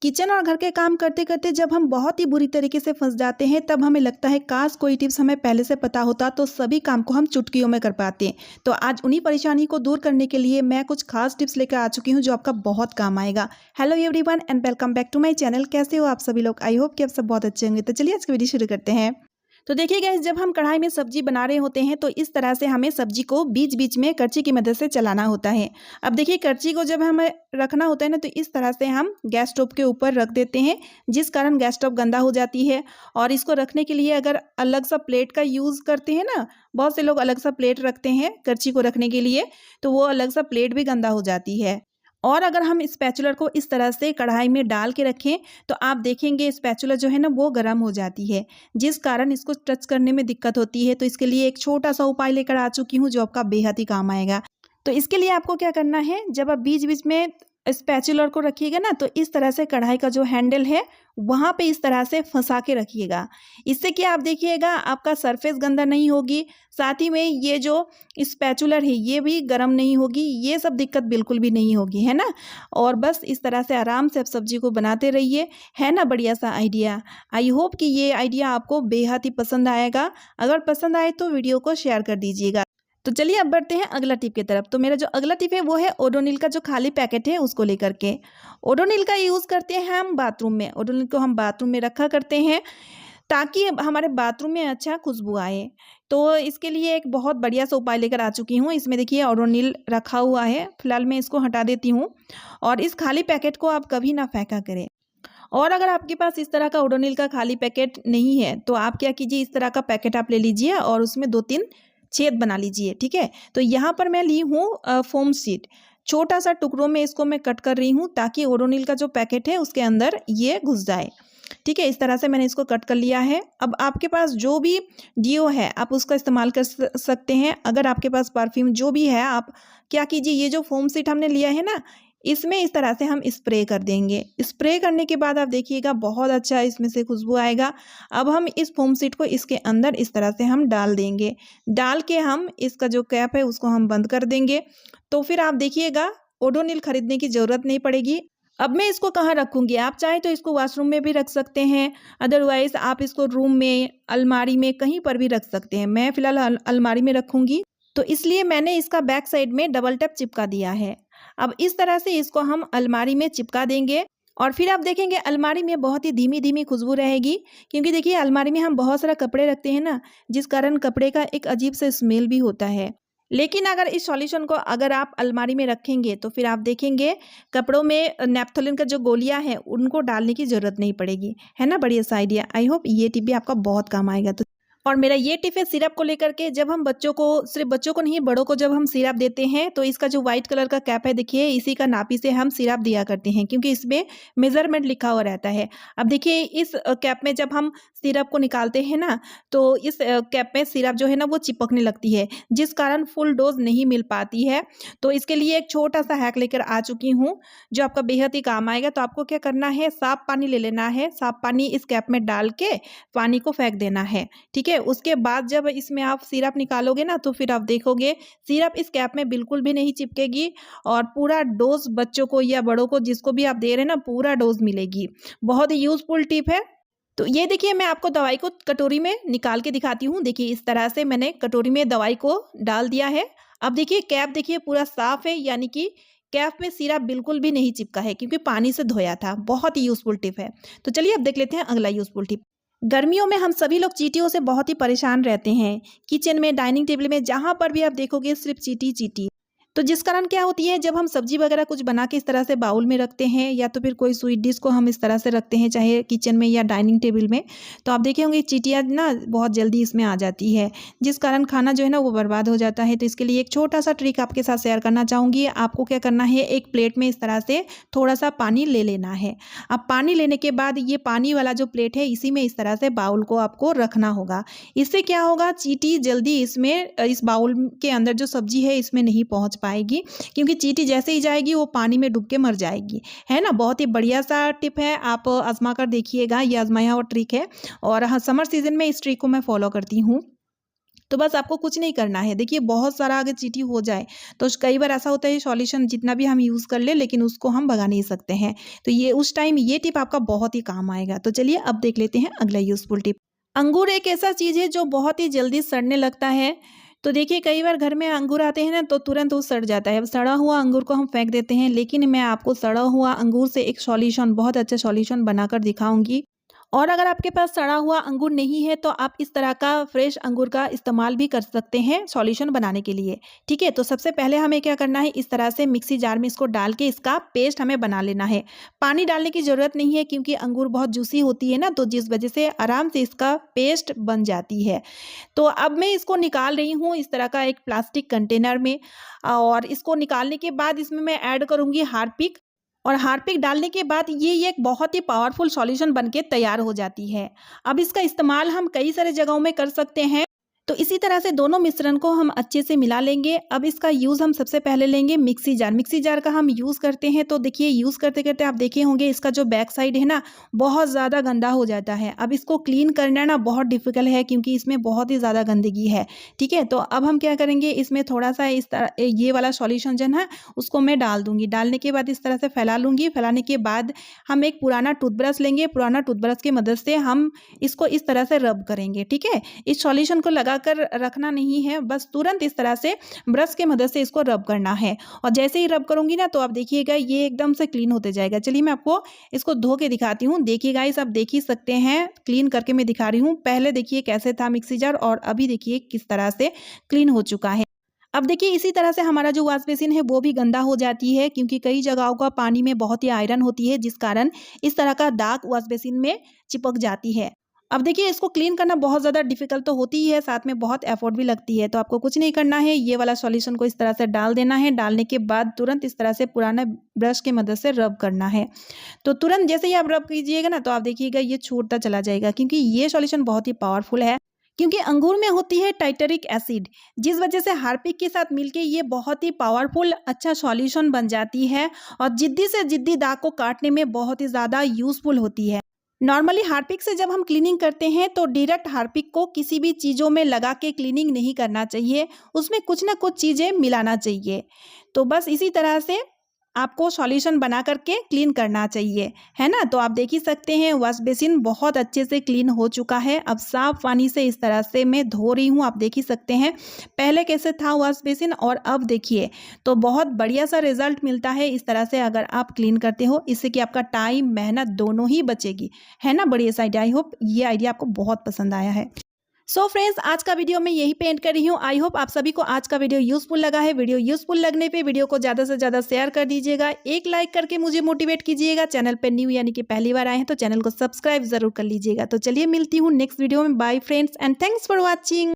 Kitchen और घर के काम करते करते जब हम बहुत ही बुरी तरीके से फंस जाते हैं तब हमें लगता है काश कोई टिप्स हमें पहले से पता होता तो सभी काम को हम चुटकियों में कर पाते। तो आज उन्हीं परेशानी को दूर करने के लिए मैं कुछ खास टिप्स लेकर आ चुकी हूँ जो आपका बहुत काम आएगा। Hello everyone and welcome back to my channel. कैसे हो आप सभी लोग? आई होप कि आप सब बहुत अच्छे होंगे। तो चलिए आज की वीडियो शुरू करते हैं। तो देखिए गाइस, जब हम कढ़ाई में सब्जी बना रहे होते हैं तो इस तरह से हमें सब्जी को बीच बीच में करछी की मदद से चलाना होता है। अब देखिए, करछी को जब हमें रखना होता है ना तो इस तरह से हम गैस स्टोव के ऊपर रख देते हैं, जिस कारण गैस स्टोव गंदा हो जाती है। और इसको रखने के लिए अगर अलग सा प्लेट का यूज़ करते हैं ना, बहुत से लोग अलग सा प्लेट रखते हैं करछी को रखने के लिए, तो वो अलग सा प्लेट भी गंदा हो जाती है। और अगर हम स्पैचुलर को इस तरह से कढ़ाई में डाल के रखें तो आप देखेंगे स्पैचुलर जो है ना वो गर्म हो जाती है, जिस कारण इसको टच करने में दिक्कत होती है। तो इसके लिए एक छोटा सा उपाय लेकर आ चुकी हूँ जो आपका बेहद ही काम आएगा। तो इसके लिए आपको क्या करना है, जब आप बीच बीच में स्पैचुलर को रखिएगा ना तो इस तरह से कढ़ाई का जो हैंडल है वहाँ पे इस तरह से फंसा के रखिएगा। इससे क्या आप देखिएगा आपका सरफेस गंदा नहीं होगी, साथ ही में ये जो स्पैचुलर है ये भी गर्म नहीं होगी, ये सब दिक्कत बिल्कुल भी नहीं होगी, है ना। और बस इस तरह से आराम से आप सब्जी को बनाते रहिए, है ना। बढ़िया सा आइडिया। आई होप कि ये आइडिया आपको बेहद ही पसंद आएगा। अगर पसंद आए तो वीडियो को शेयर कर दीजिएगा। तो चलिए अब बढ़ते हैं अगला टिप की तरफ। तो मेरा जो अगला टिप है वो है ओडोनिल का जो खाली पैकेट है उसको लेकर के। ओडोनिल का यूज़ करते हैं हम बाथरूम में। ओडोनिल को हम बाथरूम में रखा करते हैं ताकि हमारे बाथरूम में अच्छा खुशबू आए। तो इसके लिए एक बहुत बढ़िया सा उपाय लेकर आ चुकी हूँ। इसमें देखिए ओडोनिल रखा हुआ है। फिलहाल मैं इसको हटा देती हूँ और इस खाली पैकेट को आप कभी ना फेंका करें। और अगर आपके पास इस तरह का ओडोनिल का खाली पैकेट नहीं है तो आप क्या कीजिए, इस तरह का पैकेट आप ले लीजिए और उसमें 2-3 छेद बना लीजिए, ठीक है। तो यहाँ पर मैं ली हूँ फोम शीट। छोटा सा टुकड़ों में इसको मैं कट कर रही हूँ ताकि ओडोनिल का जो पैकेट है उसके अंदर ये घुस जाए, ठीक है। इस तरह से मैंने इसको कट कर लिया है। अब आपके पास जो भी डियो है आप उसका इस्तेमाल कर सकते हैं। अगर आपके पास परफ्यूम जो भी है, आप क्या कीजिए, ये जो फोम शीट हमने लिया है ना इसमें इस तरह से हम स्प्रे कर देंगे। स्प्रे करने के बाद आप देखिएगा बहुत अच्छा इसमें से खुशबू आएगा। अब हम इस फोम शीट को इसके अंदर इस तरह से हम डाल देंगे। डाल के हम इसका जो कैप है उसको हम बंद कर देंगे। तो फिर आप देखिएगा ओडोनिल खरीदने की ज़रूरत नहीं पड़ेगी। अब मैं इसको कहाँ रखूँगी, आप चाहें तो इसको वॉशरूम में भी रख सकते हैं, अदरवाइज़ आप इसको रूम में, अलमारी में, कहीं पर भी रख सकते हैं। मैं फ़िलहाल अलमारी में रखूँगी, तो इसलिए मैंने इसका बैक साइड में डबल टैप चिपका दिया है। अब इस तरह से इसको हम अलमारी में चिपका देंगे और फिर आप देखेंगे अलमारी में बहुत ही धीमी धीमी खुशबू रहेगी, क्योंकि देखिए अलमारी में हम बहुत सारा कपड़े रखते हैं ना, जिस कारण कपड़े का एक अजीब सा स्मेल भी होता है। लेकिन अगर इस सॉल्यूशन को अगर आप अलमारी में रखेंगे तो फिर आप देखेंगे कपड़ों में नेप्थोलिन का जो गोलियां हैं उनको डालने की ज़रूरत नहीं पड़ेगी, है ना। बढ़िया सा आइडिया। आई होप ये टिप भी आपका बहुत काम आएगा। तो और मेरा ये टिप है सिरप को लेकर के। जब हम बच्चों को, सिर्फ बच्चों को नहीं बड़ों को जब हम सिरप देते हैं तो इसका जो व्हाइट कलर का कैप है देखिए, इसी का नापी से हम सिरप दिया करते हैं, क्योंकि इसमें मेजरमेंट लिखा हुआ रहता है। अब देखिए इस कैप में जब हम सिरप को निकालते हैं ना तो इस कैप में सिरप जो है ना वो चिपकने लगती है, जिस कारण फुल डोज नहीं मिल पाती है। तो इसके लिए एक छोटा सा हैक लेकर आ चुकी हूँ जो आपका बेहद ही काम आएगा। तो आपको क्या करना है, साफ पानी ले लेना है, साफ पानी इस कैप में डाल के पानी को फेंक देना है, ठीक है। उसके बाद जब इसमें आप सिरप निकालोगे ना तो फिर आप देखोगे सिरप इस कैप में बिल्कुल भी नहीं चिपकेगी और पूरा डोज बच्चों को या बड़ों को जिसको भी आप दे रहे हैं ना पूरा डोज मिलेगी। बहुत ही यूजफुल टिप है। तो ये देखिए मैं आपको दवाई को कटोरी में निकाल के दिखाती हूँ। देखिए इस तरह से मैंने कटोरी में दवाई को डाल दिया है। अब देखिए कैप देखिए पूरा साफ है, यानी कि कैप में सिरप बिल्कुल भी नहीं चिपका है क्योंकि पानी से धोया था। बहुत ही यूजफुल टिप है। तो चलिए अब देख लेते हैं अगला यूजफुल टिप। गर्मियों में हम सभी लोग चींटियों से बहुत ही परेशान रहते हैं। किचन में, डाइनिंग टेबल में, जहाँ पर भी आप देखोगे सिर्फ चींटी चींटी। तो जिस कारण क्या होती है, जब हम सब्जी वगैरह कुछ बना के इस तरह से बाउल में रखते हैं या तो फिर कोई स्वीट डिश को हम इस तरह से रखते हैं, चाहे किचन में या डाइनिंग टेबल में, तो आप देखे होंगे चींटियाँ ना बहुत जल्दी इसमें आ जाती है, जिस कारण खाना जो है ना वो बर्बाद हो जाता है। तो इसके लिए एक छोटा सा ट्रिक आपके साथ शेयर करना चाहूँगी। आपको क्या करना है, एक प्लेट में इस तरह से थोड़ा सा पानी ले लेना है। अब पानी लेने के बाद ये पानी वाला जो प्लेट है इसी में इस तरह से बाउल को आपको रखना होगा। इससे क्या होगा, चींटी जल्दी इसमें, इस बाउल के अंदर जो सब्जी है इसमें नहीं पहुँच पाएगी, क्योंकि चींटी जैसे ही जाएगी वो पानी में डूब के मर जाएगी, है ना। बहुत ही बढ़िया सा टिप है, आप आजमा कर देखिएगा। ये आजमाया हुआ ट्रिक है और हाँ, समर सीजन में इस ट्रिक को मैं फॉलो करती हूँ। तो बस आपको कुछ नहीं करना है। देखिए बहुत सारा अगर चींटी हो जाए तो कई बार ऐसा होता है सॉल्यूशन जितना भी हम यूज़ कर ले लेकिन उसको हम भगा नहीं सकते हैं। तो ये उस टाइम ये टिप आपका बहुत ही काम आएगा। तो चलिए अब देख लेते हैं अगला यूज़फुल टिप। अंगूर एक ऐसा चीज़ है जो बहुत ही जल्दी सड़ने लगता है। तो देखिए कई बार घर में अंगूर आते हैं ना तो तुरंत वो सड़ जाता है। सड़ा हुआ अंगूर को हम फेंक देते हैं, लेकिन मैं आपको सड़ा हुआ अंगूर से एक सॉल्यूशन, बहुत अच्छा सॉल्यूशन बनाकर दिखाऊंगी। और अगर आपके पास सड़ा हुआ अंगूर नहीं है तो आप इस तरह का फ्रेश अंगूर का इस्तेमाल भी कर सकते हैं सॉल्यूशन बनाने के लिए। ठीक है, तो सबसे पहले हमें क्या करना है, इस तरह से मिक्सी जार में इसको डाल के इसका पेस्ट हमें बना लेना है। पानी डालने की ज़रूरत नहीं है क्योंकि अंगूर बहुत जूसी होती है ना, तो जिस वजह से आराम से इसका पेस्ट बन जाती है। तो अब मैं इसको निकाल रही हूँ इस तरह का एक प्लास्टिक कंटेनर में, और इसको निकालने के बाद इसमें मैं ऐड करूँगी हार्पिक। और हार्पिक डालने के बाद ये एक बहुत ही पावरफुल सॉल्यूशन बनके तैयार हो जाती है। अब इसका इस्तेमाल हम कई सारे जगहों में कर सकते हैं। तो इसी तरह से दोनों मिश्रण को हम अच्छे से मिला लेंगे। अब इसका यूज़ हम सबसे पहले लेंगे मिक्सी जार। मिक्सी जार का हम यूज़ करते हैं तो देखिए यूज़ करते करते आप देखे होंगे इसका जो बैक साइड है ना बहुत ज़्यादा गंदा हो जाता है। अब इसको क्लीन करना ना बहुत डिफ़िकल्ट है क्योंकि इसमें बहुत ही ज़्यादा गंदगी है। ठीक है, तो अब हम क्या करेंगे, इसमें थोड़ा सा इस तरह ये वाला सॉल्यूशन जो है उसको मैं डाल दूँगी। डालने के बाद इस तरह से फैला लूँगी। फैलाने के बाद हम एक पुराना टूथब्रश लेंगे। पुराना टूथब्रश की मदद से हम इसको इस तरह से रब करेंगे। ठीक है, इस सॉल्यूशन को लगा कर रखना नहीं है, बस तुरंत इस तरह से ब्रश के मदद से इसको रब करना है। और जैसे ही रब करूंगी ना तो आप देखिएगा ये एकदम से क्लीन होते जाएगा। चलिए मैं आपको इसको धो के दिखाती हूँ। देखिए गाइस, आप देख ही सकते हैं, क्लीन करके मैं दिखा रही हूँ। पहले देखिए कैसे था मिक्सी जार और अभी देखिए किस तरह से क्लीन हो चुका है। अब देखिए इसी तरह से हमारा जो वॉश बेसिन है वो भी गंदा हो जाती है क्योंकि कई जगहों का पानी में बहुत ही आयरन होती है, जिस कारण इस तरह का दाग वॉश बेसिन में चिपक जाती है। अब देखिए इसको क्लीन करना बहुत ज़्यादा डिफिकल्ट तो होती ही है, साथ में बहुत एफर्ट भी लगती है। तो आपको कुछ नहीं करना है, ये वाला सॉल्यूशन को इस तरह से डाल देना है। डालने के बाद तुरंत इस तरह से पुराना ब्रश की मदद से रब करना है। तो तुरंत जैसे ही आप रब कीजिएगा ना तो आप देखिएगा ये छूटता चला जाएगा क्योंकि ये सॉल्यूशन बहुत ही पावरफुल है। क्योंकि अंगूर में होती है टाइटरिक एसिड, जिस वजह से हार्पिक के साथ मिलके ये बहुत ही पावरफुल अच्छा सॉल्यूशन बन जाती है और जिद्दी से जिद्दी दाग को काटने में बहुत ही ज़्यादा यूज़फुल होती है। नॉर्मली हार्पिक से जब हम क्लीनिंग करते हैं तो डायरेक्ट हार्पिक को किसी भी चीज़ों में लगा के क्लीनिंग नहीं करना चाहिए, उसमें कुछ ना कुछ चीज़ें मिलाना चाहिए। तो बस इसी तरह से आपको सॉल्यूशन बना करके क्लीन करना चाहिए, है ना। तो आप देख ही सकते हैं वॉश बेसिन बहुत अच्छे से क्लीन हो चुका है। अब साफ पानी से इस तरह से मैं धो रही हूँ, आप देख ही सकते हैं पहले कैसे था वॉश बेसिन और अब देखिए। तो बहुत बढ़िया सा रिजल्ट मिलता है इस तरह से अगर आप क्लीन करते हो, इससे कि आपका टाइम मेहनत दोनों ही बचेगी, है ना। बढ़िया सा आइडिया, आई होप ये आइडिया आपको बहुत पसंद आया है। सो फ्रेंड्स, आज का वीडियो मैं यही पे एंड कर रही हूँ। आई होप आप सभी को आज का वीडियो यूजफुल लगा है। वीडियो यूजफुल लगने पे वीडियो को ज़्यादा से ज़्यादा शेयर कर दीजिएगा, एक लाइक करके मुझे मोटिवेट कीजिएगा। चैनल पे न्यू यानी कि पहली बार आए हैं तो चैनल को सब्सक्राइब जरूर कर लीजिएगा। तो चलिए मिलती हूँ नेक्स्ट वीडियो में। Bye friends and thanks for watching.